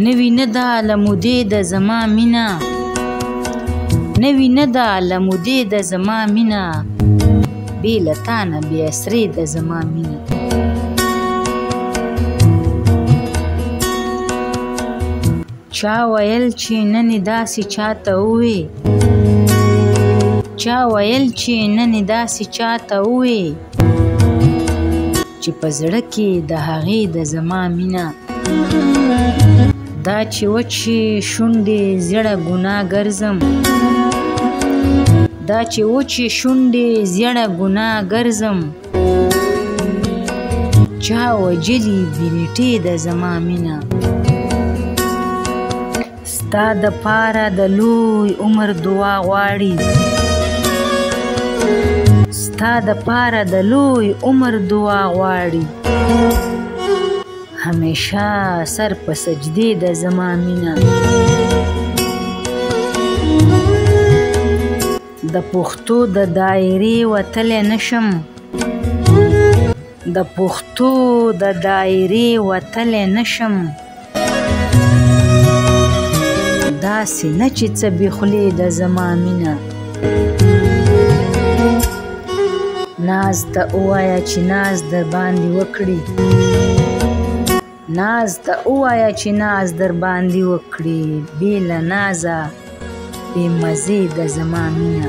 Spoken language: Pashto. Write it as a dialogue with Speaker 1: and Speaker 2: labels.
Speaker 1: نوی نه ده له مودې د زما مینه، نوی نه ده له مودې د زما مینه، بې له تا نه بې اسرې د زما مینه. چا ویل چې نن داسې چاته ووې، چا ویل چې نن داسې چاته ووې چې په زړه کې د هغې د زما مینه. دا چې وچې شونډې زیړه ګناه ګرځم، دا چې وچې شونډې زیړه ګناه ګرځم، چا وجلي بېلټې د زما مینه. ستا د پاره د لوی عمر دعا غواړي، ستا د پاره د لوی عمر دعا غواړي، همیشه سر په سجدې د زما مینه. د پښتو د دایرې وتلی نشم، د پښتو د دایرې وتلی نشم، داسې نه چې څه بې خولې د زما مینه. ناز ته ووایه چې ناز در باندې وکړي، ناز ته ووایه چې ناز در باندې وکړي، بې له نازه بې مزې د زما مینه.